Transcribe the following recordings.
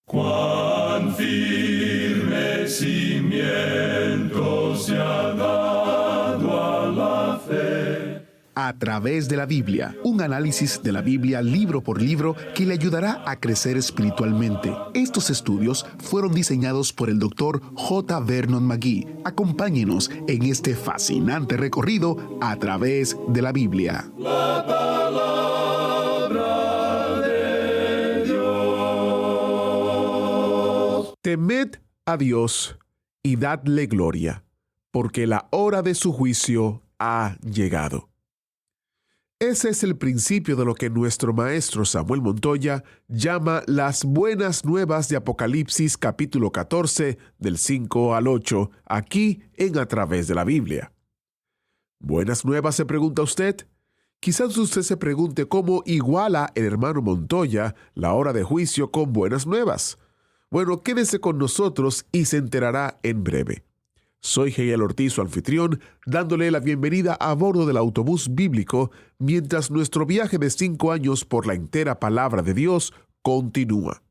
Cuán firme cimiento se ha dado a la fe. A través de la Biblia, un análisis de la Biblia libro por libro que le ayudará a crecer espiritualmente. Estos estudios fueron diseñados por el Dr. J. Vernon McGee. Acompáñenos en este fascinante recorrido a través de la Biblia. La palabra de Dios. Temed a Dios y dadle gloria, porque la hora de su juicio ha llegado. Ese es el principio de lo que nuestro maestro Samuel Montoya llama las buenas nuevas de Apocalipsis capítulo 14, del 5 al 8, aquí en A Través de la Biblia. ¿Buenas nuevas, se pregunta usted? Quizás usted se pregunte cómo iguala el hermano Montoya la hora de juicio con buenas nuevas. Bueno, quédese con nosotros y se enterará en breve. Soy Heyel Ortiz, su anfitrión, dándole la bienvenida a bordo del autobús bíblico mientras nuestro viaje de 5 años por la entera palabra de Dios continúa.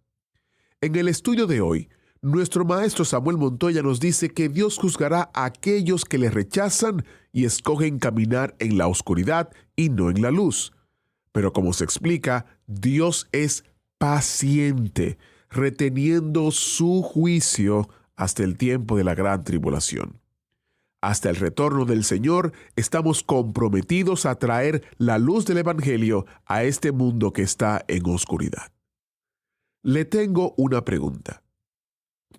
En el estudio de hoy, nuestro maestro Samuel Montoya nos dice que Dios juzgará a aquellos que le rechazan y escogen caminar en la oscuridad y no en la luz. Pero como se explica, Dios es paciente, reteniendo su juicio hasta el tiempo de la gran tribulación. Hasta el retorno del Señor, estamos comprometidos a traer la luz del Evangelio a este mundo que está en oscuridad. Le tengo una pregunta.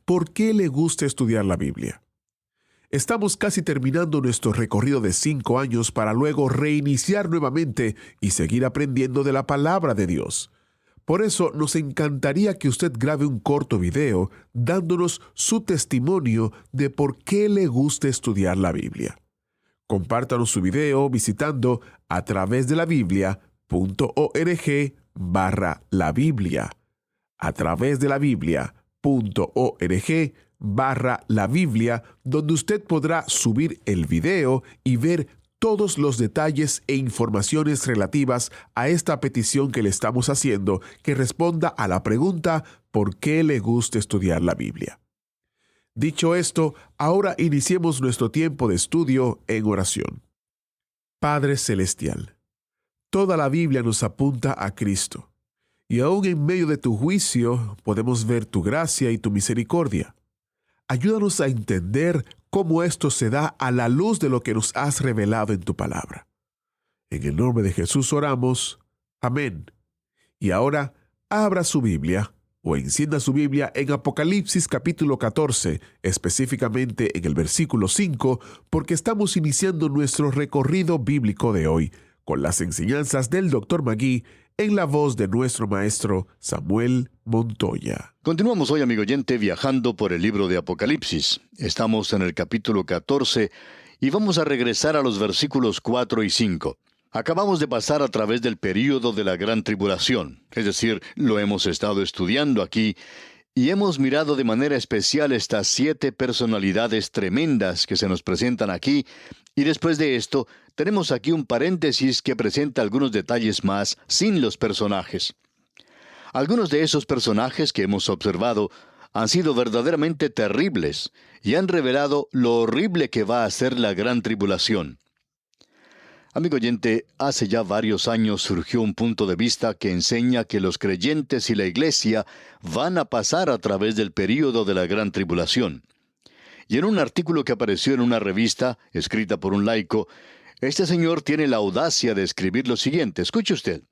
¿Por qué le gusta estudiar la Biblia? Estamos casi terminando nuestro recorrido de 5 años para luego reiniciar nuevamente y seguir aprendiendo de la palabra de Dios. Por eso nos encantaría que usted grabe un corto video dándonos su testimonio de por qué le gusta estudiar la Biblia. Compártanos su video visitando atravesdelabiblia.org/la-biblia. atravesdelabiblia.org/la-biblia, donde usted podrá subir el video y ver todos los detalles e informaciones relativas a esta petición que le estamos haciendo, que responda a la pregunta ¿por qué le gusta estudiar la Biblia? Dicho esto, ahora iniciemos nuestro tiempo de estudio en oración. Padre Celestial, toda la Biblia nos apunta a Cristo, y aún en medio de tu juicio podemos ver tu gracia y tu misericordia. Ayúdanos a entender cómo esto se da a la luz de lo que nos has revelado en tu palabra. En el nombre de Jesús oramos. Amén. Y ahora, abra su Biblia o encienda su Biblia en Apocalipsis capítulo 14, específicamente en el versículo 5, porque estamos iniciando nuestro recorrido bíblico de hoy con las enseñanzas del Dr. McGee en la voz de nuestro maestro Samuel Montoya. Continuamos hoy, amigo oyente, viajando por el libro de Apocalipsis. Estamos en el capítulo 14 y vamos a regresar a los versículos 4 y 5. Acabamos de pasar a través del período de la gran tribulación, es decir, lo hemos estado estudiando aquí, y hemos mirado de manera especial estas 7 personalidades tremendas que se nos presentan aquí, y después de esto, tenemos aquí un paréntesis que presenta algunos detalles más sin los personajes. Algunos de esos personajes que hemos observado han sido verdaderamente terribles y han revelado lo horrible que va a ser la gran tribulación. Amigo oyente, hace ya varios años surgió un punto de vista que enseña que los creyentes y la iglesia van a pasar a través del período de la gran tribulación. Y en un artículo que apareció en una revista, escrita por un laico, este señor tiene la audacia de escribir lo siguiente. Escuche usted.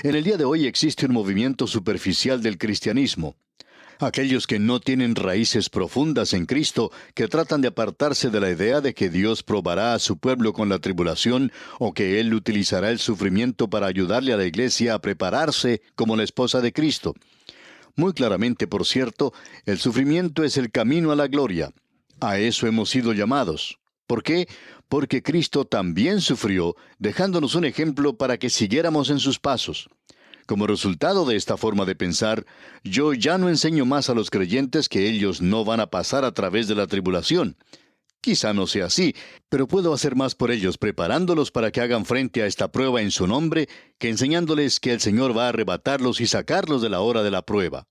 En el día de hoy existe un movimiento superficial del cristianismo. Aquellos que no tienen raíces profundas en Cristo, que tratan de apartarse de la idea de que Dios probará a su pueblo con la tribulación, o que Él utilizará el sufrimiento para ayudarle a la iglesia a prepararse como la esposa de Cristo. Muy claramente, por cierto, el sufrimiento es el camino a la gloria. A eso hemos sido llamados. ¿Por qué? Porque Cristo también sufrió, dejándonos un ejemplo para que siguiéramos en sus pasos. Como resultado de esta forma de pensar, yo ya no enseño más a los creyentes que ellos no van a pasar a través de la tribulación. Quizá no sea así, pero puedo hacer más por ellos preparándolos para que hagan frente a esta prueba en su nombre, que enseñándoles que el Señor va a arrebatarlos y sacarlos de la hora de la prueba.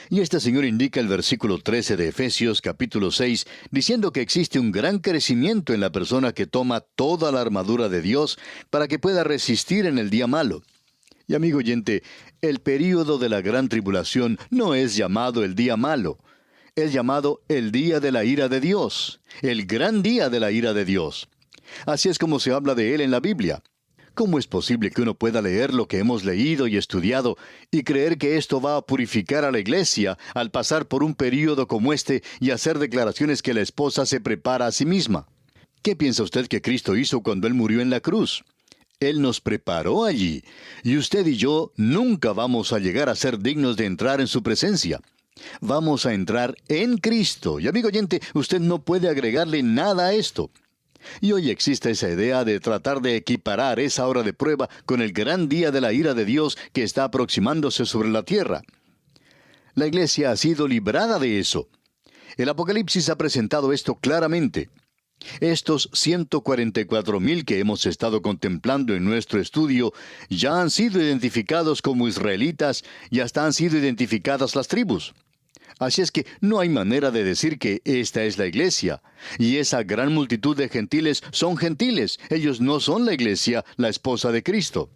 Y este señor indica el versículo 13 de Efesios capítulo 6, diciendo que existe un gran crecimiento en la persona que toma toda la armadura de Dios para que pueda resistir en el día malo. Y amigo oyente, el período de la gran tribulación no es llamado el día malo, es llamado el día de la ira de Dios, el gran día de la ira de Dios. Así es como se habla de él en la Biblia. ¿Cómo es posible que uno pueda leer lo que hemos leído y estudiado y creer que esto va a purificar a la iglesia al pasar por un período como este y hacer declaraciones que la esposa se prepara a sí misma? ¿Qué piensa usted que Cristo hizo cuando Él murió en la cruz? Él nos preparó allí, y usted y yo nunca vamos a llegar a ser dignos de entrar en su presencia. Vamos a entrar en Cristo, y amigo oyente, usted no puede agregarle nada a esto. Y hoy existe esa idea de tratar de equiparar esa hora de prueba con el gran día de la ira de Dios que está aproximándose sobre la tierra. La iglesia ha sido librada de eso. El Apocalipsis ha presentado esto claramente. Estos 144,000 que hemos estado contemplando en nuestro estudio ya han sido identificados como israelitas y hasta han sido identificadas las tribus. Así es que no hay manera de decir que esta es la iglesia. Y esa gran multitud de gentiles son gentiles. Ellos no son la iglesia, la esposa de Cristo.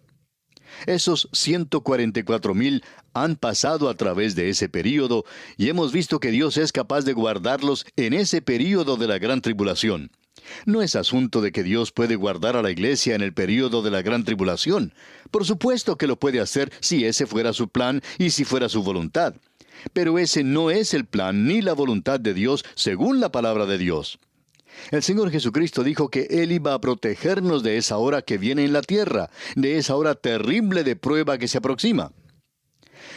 Esos 144,000 han pasado a través de ese período y hemos visto que Dios es capaz de guardarlos en ese período de la gran tribulación. No es asunto de que Dios puede guardar a la iglesia en el período de la gran tribulación. Por supuesto que lo puede hacer si ese fuera su plan y si fuera su voluntad. Pero ese no es el plan ni la voluntad de Dios según la palabra de Dios. El Señor Jesucristo dijo que Él iba a protegernos de esa hora que viene en la tierra, de esa hora terrible de prueba que se aproxima.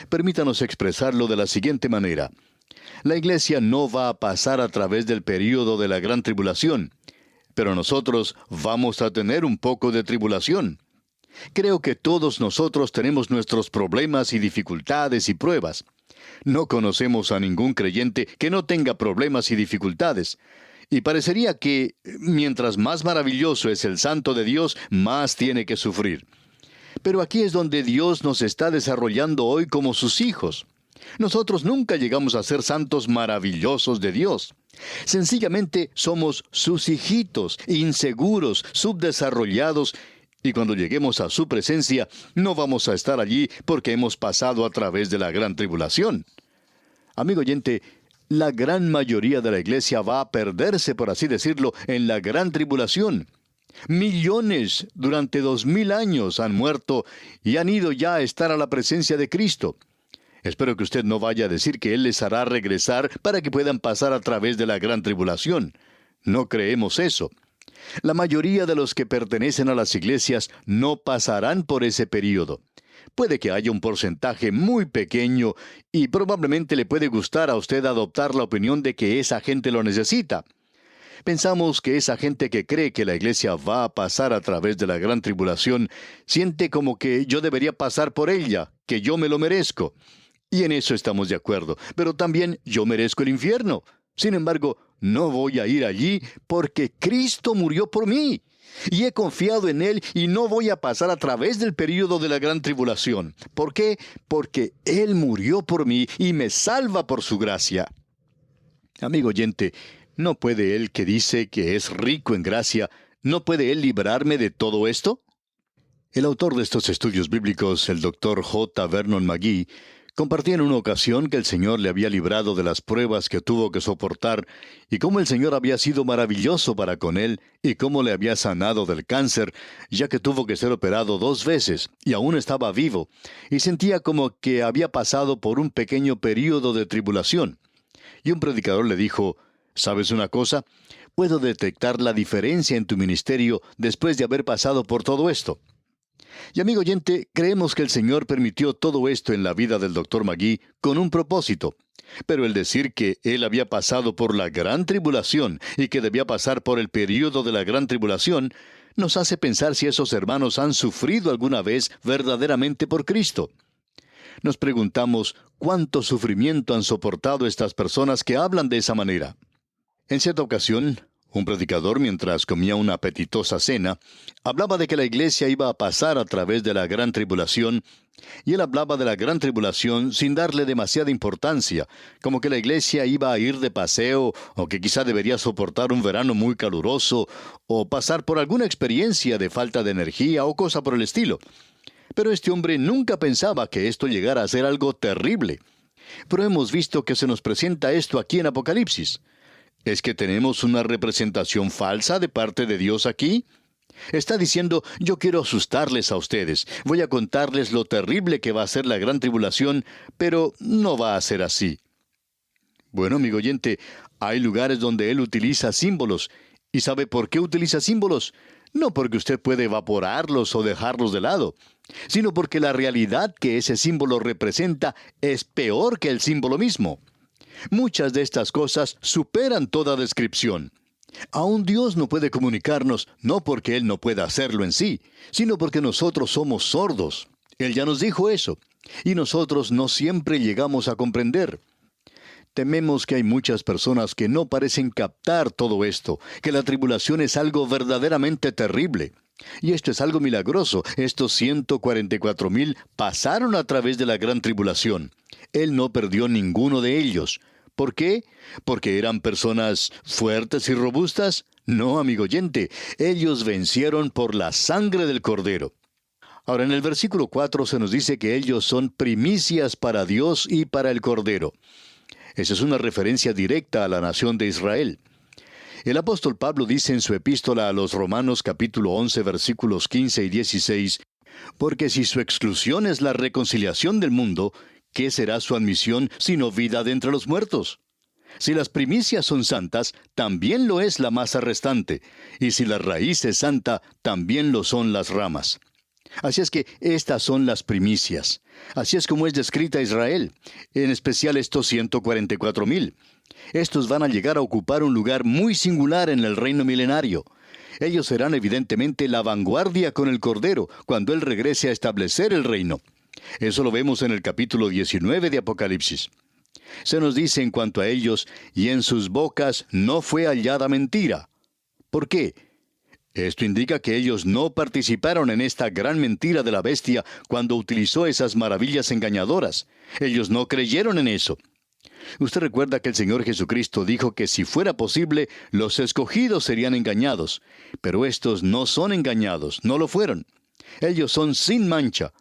Permítanos expresarlo de la siguiente manera. La iglesia no va a pasar a través del período de la gran tribulación, pero nosotros vamos a tener un poco de tribulación. Creo que todos nosotros tenemos nuestros problemas y dificultades y pruebas. No conocemos a ningún creyente que no tenga problemas y dificultades. Y parecería que, mientras más maravilloso es el santo de Dios, más tiene que sufrir. Pero aquí es donde Dios nos está desarrollando hoy como sus hijos. Nosotros nunca llegamos a ser santos maravillosos de Dios. Sencillamente somos sus hijitos, inseguros, subdesarrollados, y cuando lleguemos a su presencia, no vamos a estar allí porque hemos pasado a través de la gran tribulación. Amigo oyente, la gran mayoría de la iglesia va a perderse, por así decirlo, en la gran tribulación. Millones durante 2000 años han muerto y han ido ya a estar a la presencia de Cristo. Espero que usted no vaya a decir que Él les hará regresar para que puedan pasar a través de la gran tribulación. No creemos eso. La mayoría de los que pertenecen a las iglesias no pasarán por ese período. Puede que haya un porcentaje muy pequeño y probablemente le puede gustar a usted adoptar la opinión de que esa gente lo necesita. Pensamos que esa gente que cree que la iglesia va a pasar a través de la gran tribulación siente como que yo debería pasar por ella, que yo me lo merezco. Y en eso estamos de acuerdo, pero también yo merezco el infierno. Sin embargo, no voy a ir allí porque Cristo murió por mí. Y he confiado en Él y no voy a pasar a través del período de la gran tribulación. ¿Por qué? Porque Él murió por mí y me salva por su gracia. Amigo oyente, ¿no puede Él que dice que es rico en gracia, no puede Él librarme de todo esto? El autor de estos estudios bíblicos, el Dr. J. Vernon McGee, compartía en una ocasión que el Señor le había librado de las pruebas que tuvo que soportar y cómo el Señor había sido maravilloso para con él y cómo le había sanado del cáncer, ya que tuvo que ser operado 2 veces y aún estaba vivo y sentía como que había pasado por un pequeño período de tribulación. Y un predicador le dijo, ¿sabes una cosa? Puedo detectar la diferencia en tu ministerio después de haber pasado por todo esto. Y amigo oyente, creemos que el Señor permitió todo esto en la vida del Dr. McGee con un propósito. Pero el decir que Él había pasado por la gran tribulación y que debía pasar por el período de la gran tribulación, nos hace pensar si esos hermanos han sufrido alguna vez verdaderamente por Cristo. Nos preguntamos cuánto sufrimiento han soportado estas personas que hablan de esa manera. En cierta ocasión, un predicador, mientras comía una apetitosa cena, hablaba de que la iglesia iba a pasar a través de la gran tribulación Y él hablaba de la gran tribulación sin darle demasiada importancia, como que la iglesia iba a ir de paseo, o que quizá debería soportar un verano muy caluroso, o pasar por alguna experiencia de falta de energía o cosa por el estilo. Pero este hombre nunca pensaba que esto llegara a ser algo terrible. Pero hemos visto que se nos presenta esto aquí en Apocalipsis. ¿Es que tenemos una representación falsa de parte de Dios aquí? Está diciendo, yo quiero asustarles a ustedes, voy a contarles lo terrible que va a ser la gran tribulación, pero no va a ser así. Bueno, amigo oyente, hay lugares donde él utiliza símbolos. ¿Y sabe por qué utiliza símbolos? No porque usted puede evaporarlos o dejarlos de lado, sino porque la realidad que ese símbolo representa es peor que el símbolo mismo. Muchas de estas cosas superan toda descripción. Aún Dios no puede comunicarnos, no porque Él no pueda hacerlo en sí, sino porque nosotros somos sordos. Él ya nos dijo eso, y nosotros no siempre llegamos a comprender. Tememos que hay muchas personas que no parecen captar todo esto, que la tribulación es algo verdaderamente terrible. Y esto es algo milagroso. Estos 144,000 pasaron a través de la gran tribulación. Él no perdió ninguno de ellos. ¿Por qué? ¿Porque eran personas fuertes y robustas? No, amigo oyente, ellos vencieron por la sangre del Cordero. Ahora, en el versículo 4 se nos dice que ellos son primicias para Dios y para el Cordero. Esa es una referencia directa a la nación de Israel. El apóstol Pablo dice en su epístola a los Romanos capítulo 11 versículos 15 y 16, porque si su exclusión es la reconciliación del mundo, ¿qué será su admisión sino vida de entre los muertos? Si las primicias son santas, también lo es la masa restante, y si la raíz es santa, también lo son las ramas. Así es que estas son las primicias. Así es como es descrita Israel, en especial estos 144,000. Estos van a llegar a ocupar un lugar muy singular en el reino milenario. Ellos serán evidentemente la vanguardia con el Cordero, cuando Él regrese a establecer el reino. Eso lo vemos en el capítulo 19 de Apocalipsis. Se nos dice en cuanto a ellos, y en sus bocas no fue hallada mentira. ¿Por qué? Esto indica que ellos no participaron en esta gran mentira de la bestia cuando utilizó esas maravillas engañadoras. Ellos no creyeron en eso. Usted recuerda que el Señor Jesucristo dijo que si fuera posible, los escogidos serían engañados. Pero estos no son engañados, no lo fueron. Ellos son sin mancha.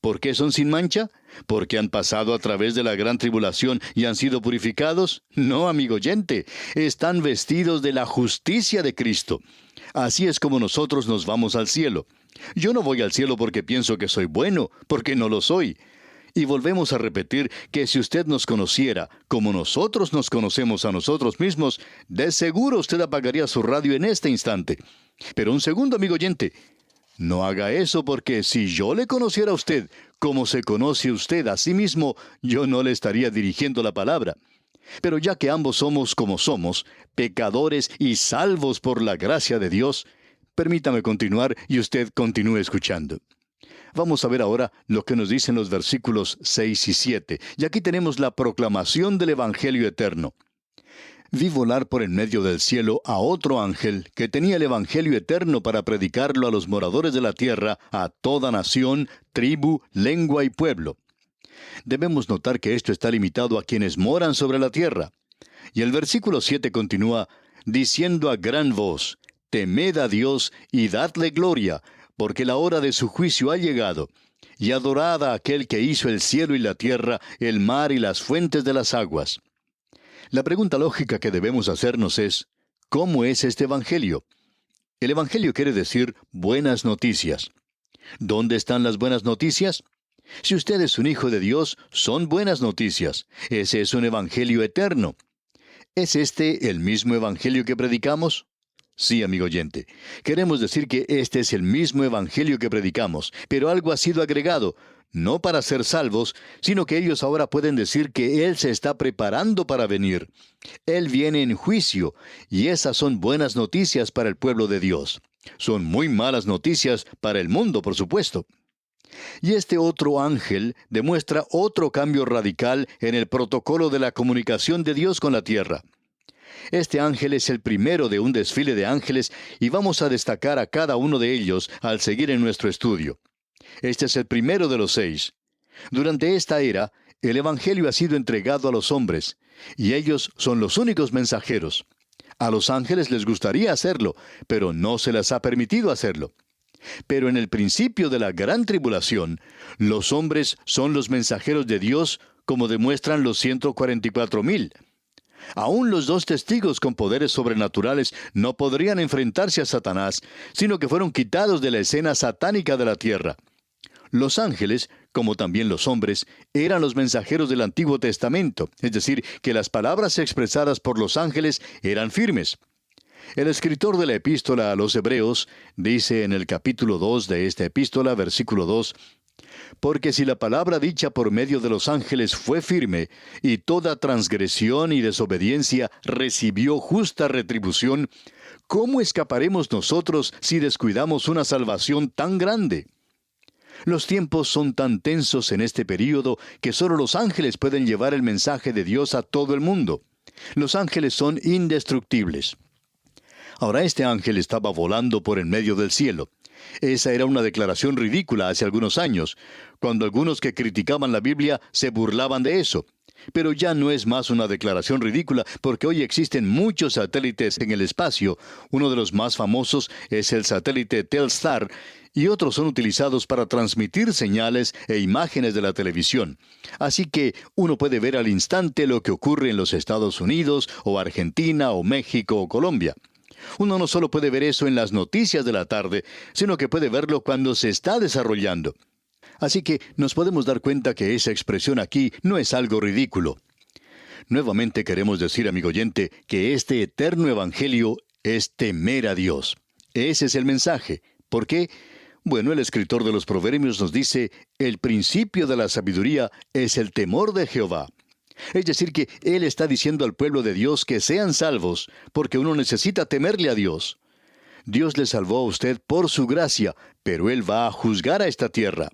¿Por qué son sin mancha? ¿Porque han pasado a través de la gran tribulación y han sido purificados? No, amigo oyente, están vestidos de la justicia de Cristo. Así es como nosotros nos vamos al cielo. Yo no voy al cielo porque pienso que soy bueno, porque no lo soy. Y volvemos a repetir que si usted nos conociera como nosotros nos conocemos a nosotros mismos, de seguro usted apagaría su radio en este instante. Pero un segundo, amigo oyente, no haga eso porque si yo le conociera a usted como se conoce usted a sí mismo, yo no le estaría dirigiendo la palabra. Pero ya que ambos somos como somos, pecadores y salvos por la gracia de Dios, permítame continuar y usted continúe escuchando. Vamos a ver ahora lo que nos dicen los versículos 6 y 7. Y aquí tenemos la proclamación del Evangelio eterno. Vi volar por en medio del cielo a otro ángel que tenía el Evangelio eterno para predicarlo a los moradores de la tierra, a toda nación, tribu, lengua y pueblo. Debemos notar que esto está limitado a quienes moran sobre la tierra. Y el versículo 7 continúa, diciendo a gran voz, temed a Dios y dadle gloria, porque la hora de su juicio ha llegado. Y adorad a aquel que hizo el cielo y la tierra, el mar y las fuentes de las aguas. La pregunta lógica que debemos hacernos es, ¿cómo es este Evangelio? El Evangelio quiere decir buenas noticias. ¿Dónde están las buenas noticias? Si usted es un hijo de Dios, son buenas noticias. Ese es un Evangelio eterno. ¿Es este el mismo Evangelio que predicamos? Sí, amigo oyente. Queremos decir que este es el mismo Evangelio que predicamos, pero algo ha sido agregado, no para ser salvos, sino que ellos ahora pueden decir que Él se está preparando para venir. Él viene en juicio, y esas son buenas noticias para el pueblo de Dios. Son muy malas noticias para el mundo, por supuesto. Y este otro ángel demuestra otro cambio radical en el protocolo de la comunicación de Dios con la tierra. Este ángel es el primero de un desfile de ángeles y vamos a destacar a cada uno de ellos al seguir en nuestro estudio. Este es el primero de los 6. Durante esta era, el Evangelio ha sido entregado a los hombres, y ellos son los únicos mensajeros. A los ángeles les gustaría hacerlo, pero no se les ha permitido hacerlo. Pero en el principio de la gran tribulación, los hombres son los mensajeros de Dios, como demuestran los 144,000. Aún los 2 testigos con poderes sobrenaturales no podrían enfrentarse a Satanás, sino que fueron quitados de la escena satánica de la tierra. Los ángeles, como también los hombres, eran los mensajeros del Antiguo Testamento, es decir, que las palabras expresadas por los ángeles eran firmes. El escritor de la epístola a los Hebreos dice en el capítulo 2 de esta epístola, versículo 2, «Porque si la palabra dicha por medio de los ángeles fue firme, y toda transgresión y desobediencia recibió justa retribución, ¿cómo escaparemos nosotros si descuidamos una salvación tan grande?» Los tiempos son tan tensos en este período que solo los ángeles pueden llevar el mensaje de Dios a todo el mundo. Los ángeles son indestructibles. Ahora este ángel estaba volando por en medio del cielo. Esa era una declaración ridícula hace algunos años, cuando algunos que criticaban la Biblia se burlaban de eso. Pero ya no es más una declaración ridícula, porque hoy existen muchos satélites en el espacio. Uno de los más famosos es el satélite Telstar, y otros son utilizados para transmitir señales e imágenes de la televisión. Así que uno puede ver al instante lo que ocurre en los Estados Unidos, o Argentina, o México, o Colombia. Uno no solo puede ver eso en las noticias de la tarde, sino que puede verlo cuando se está desarrollando. Así que nos podemos dar cuenta que esa expresión aquí no es algo ridículo. Nuevamente queremos decir, amigo oyente, que este eterno evangelio es temer a Dios. Ese es el mensaje. ¿Por qué? Bueno, el escritor de los Proverbios nos dice, el principio de la sabiduría es el temor de Jehová. Es decir, que Él está diciendo al pueblo de Dios que sean salvos, porque uno necesita temerle a Dios. Dios le salvó a usted por su gracia, pero Él va a juzgar a esta tierra.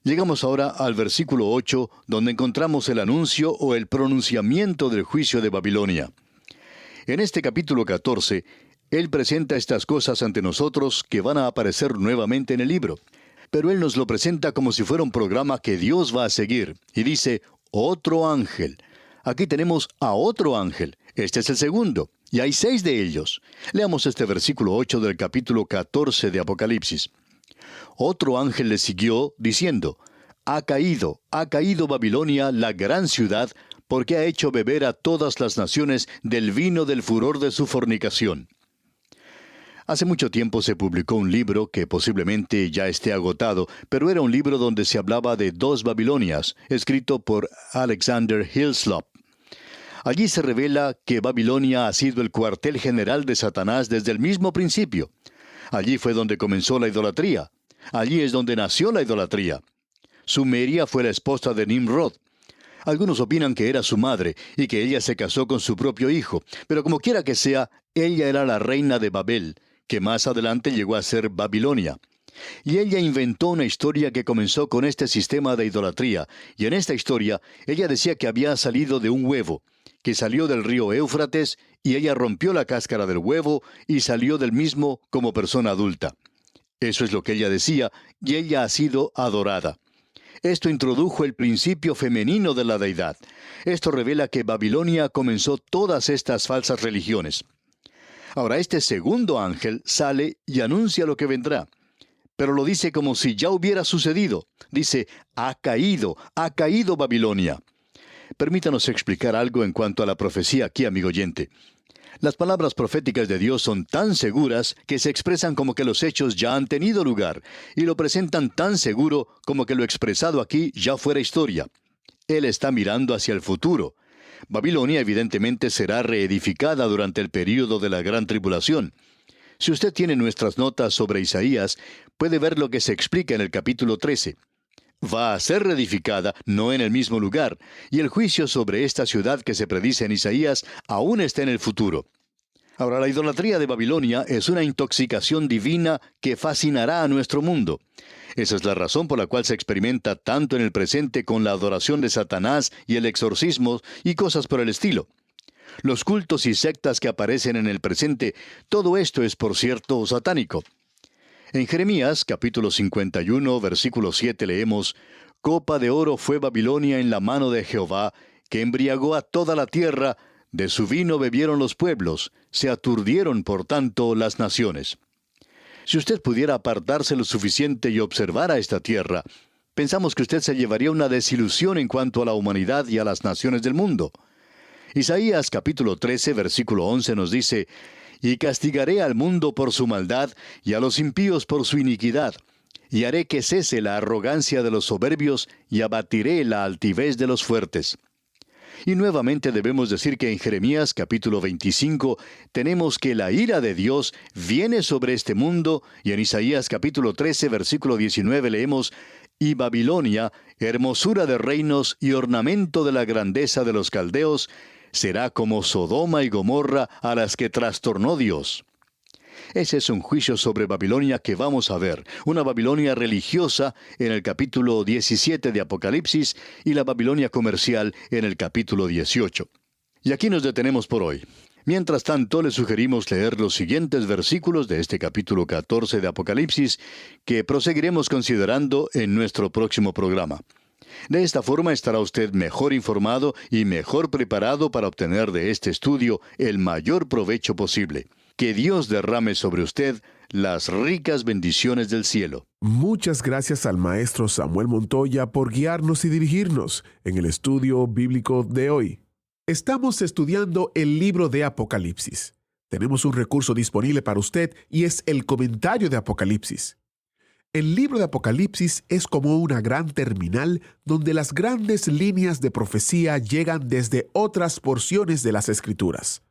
Llegamos ahora al versículo 8, donde encontramos el anuncio o el pronunciamiento del juicio de Babilonia. En este capítulo 14, Él presenta estas cosas ante nosotros que van a aparecer nuevamente en el libro. Pero Él nos lo presenta como si fuera un programa que Dios va a seguir, y dice, otro ángel. Aquí tenemos a otro ángel. Este es el segundo, y hay 6 de ellos. Leamos este versículo 8 del capítulo 14 de Apocalipsis. Otro ángel le siguió, diciendo, ha caído Babilonia, la gran ciudad, porque ha hecho beber a todas las naciones del vino del furor de su fornicación. Hace mucho tiempo se publicó un libro que posiblemente ya esté agotado, pero era un libro donde se hablaba de 2 Babilonias, escrito por Alexander Hislop. Allí se revela que Babilonia ha sido el cuartel general de Satanás desde el mismo principio. Allí fue donde comenzó la idolatría. Allí es donde nació la idolatría. Sumeria fue la esposa de Nimrod. Algunos opinan que era su madre y que ella se casó con su propio hijo, pero como quiera que sea, ella era la reina de Babel, que más adelante llegó a ser Babilonia. Y ella inventó una historia que comenzó con este sistema de idolatría, y en esta historia ella decía que había salido de un huevo, que salió del río Éufrates, y ella rompió la cáscara del huevo y salió del mismo como persona adulta. Eso es lo que ella decía, y ella ha sido adorada. Esto introdujo el principio femenino de la deidad. Esto revela que Babilonia comenzó todas estas falsas religiones. Ahora este segundo ángel sale y anuncia lo que vendrá. Pero lo dice como si ya hubiera sucedido. Dice, ha caído Babilonia. Permítanos explicar algo en cuanto a la profecía aquí, amigo oyente. Las palabras proféticas de Dios son tan seguras que se expresan como que los hechos ya han tenido lugar, y lo presentan tan seguro como que lo expresado aquí ya fuera historia. Él está mirando hacia el futuro. Babilonia evidentemente será reedificada durante el período de la gran tribulación. Si usted tiene nuestras notas sobre Isaías, puede ver lo que se explica en el capítulo 13. Va a ser reedificada, no en el mismo lugar, y el juicio sobre esta ciudad que se predice en Isaías aún está en el futuro. Ahora, la idolatría de Babilonia es una intoxicación divina que fascinará a nuestro mundo. Esa es la razón por la cual se experimenta tanto en el presente con la adoración de Satanás y el exorcismo y cosas por el estilo. Los cultos y sectas que aparecen en el presente, todo esto es, por cierto, satánico. En Jeremías, capítulo 51, versículo 7, leemos, Copa de oro fue Babilonia en la mano de Jehová, que embriagó a toda la tierra, de su vino bebieron los pueblos, se aturdieron por tanto las naciones. Si usted pudiera apartarse lo suficiente y observar a esta tierra, pensamos que usted se llevaría una desilusión en cuanto a la humanidad y a las naciones del mundo. Isaías capítulo 13, versículo 11 nos dice: «Y castigaré al mundo por su maldad, y a los impíos por su iniquidad, y haré que cese la arrogancia de los soberbios, y abatiré la altivez de los fuertes». Y nuevamente debemos decir que en Jeremías capítulo 25 tenemos que la ira de Dios viene sobre este mundo, y en Isaías capítulo 13, versículo 19 leemos: «Y Babilonia, hermosura de reinos y ornamento de la grandeza de los caldeos, será como Sodoma y Gomorra a las que trastornó Dios». Ese es un juicio sobre Babilonia que vamos a ver, una Babilonia religiosa en el capítulo 17 de Apocalipsis y la Babilonia comercial en el capítulo 18. Y aquí nos detenemos por hoy. Mientras tanto, le sugerimos leer los siguientes versículos de este capítulo 14 de Apocalipsis, que proseguiremos considerando en nuestro próximo programa. De esta forma estará usted mejor informado y mejor preparado para obtener de este estudio el mayor provecho posible. Que Dios derrame sobre usted las ricas bendiciones del cielo. Muchas gracias al maestro Samuel Montoya por guiarnos y dirigirnos en el estudio bíblico de hoy. Estamos estudiando el libro de Apocalipsis. Tenemos un recurso disponible para usted y es el comentario de Apocalipsis. El libro de Apocalipsis es como una gran terminal donde las grandes líneas de profecía llegan desde otras porciones de las Escrituras.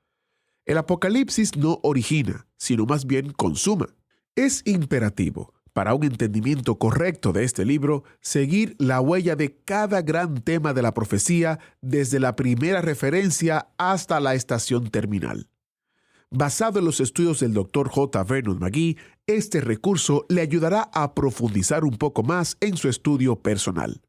El Apocalipsis no origina, sino más bien consuma. Es imperativo, para un entendimiento correcto de este libro, seguir la huella de cada gran tema de la profecía desde la primera referencia hasta la estación terminal. Basado en los estudios del Dr. J. Vernon McGee, este recurso le ayudará a profundizar un poco más en su estudio personal.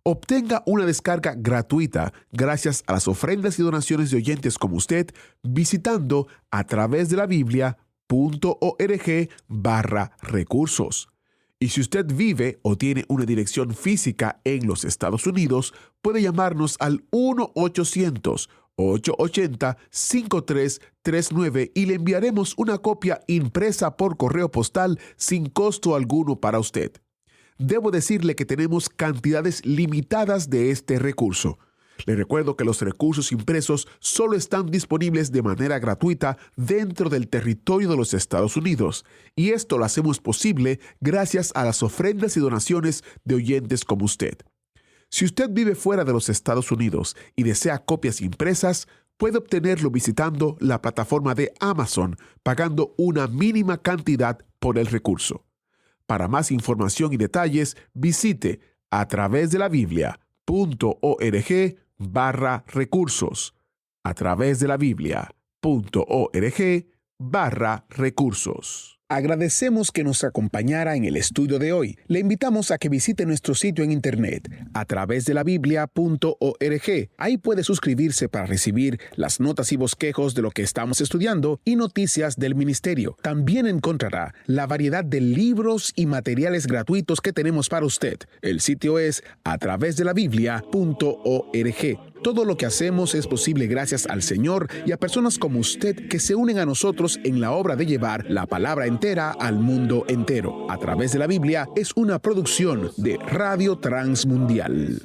Obtenga una descarga gratuita gracias a las ofrendas y donaciones de oyentes como usted visitando a través de la Biblia.org/recursos. Y si usted vive o tiene una dirección física en los Estados Unidos, puede llamarnos al 1-800-880-5339 y le enviaremos una copia impresa por correo postal sin costo alguno para usted. Debo decirle que tenemos cantidades limitadas de este recurso. Le recuerdo que los recursos impresos solo están disponibles de manera gratuita dentro del territorio de los Estados Unidos, y esto lo hacemos posible gracias a las ofrendas y donaciones de oyentes como usted. Si usted vive fuera de los Estados Unidos y desea copias impresas, puede obtenerlo visitando la plataforma de Amazon, pagando una mínima cantidad por el recurso. Para más información y detalles, visite a través de la Biblia.org/recursos. A través de la Biblia.org/recursos. Agradecemos que nos acompañara en el estudio de hoy. Le invitamos a que visite nuestro sitio en internet a través de la Biblia.org. Ahí puede suscribirse para recibir las notas y bosquejos de lo que estamos estudiando y noticias del ministerio. También encontrará la variedad de libros y materiales gratuitos que tenemos para usted. El sitio es a través de la Biblia.org. Todo lo que hacemos es posible gracias al Señor y a personas como usted que se unen a nosotros en la obra de llevar la palabra entera al mundo entero. A través de la Biblia es una producción de Radio Transmundial.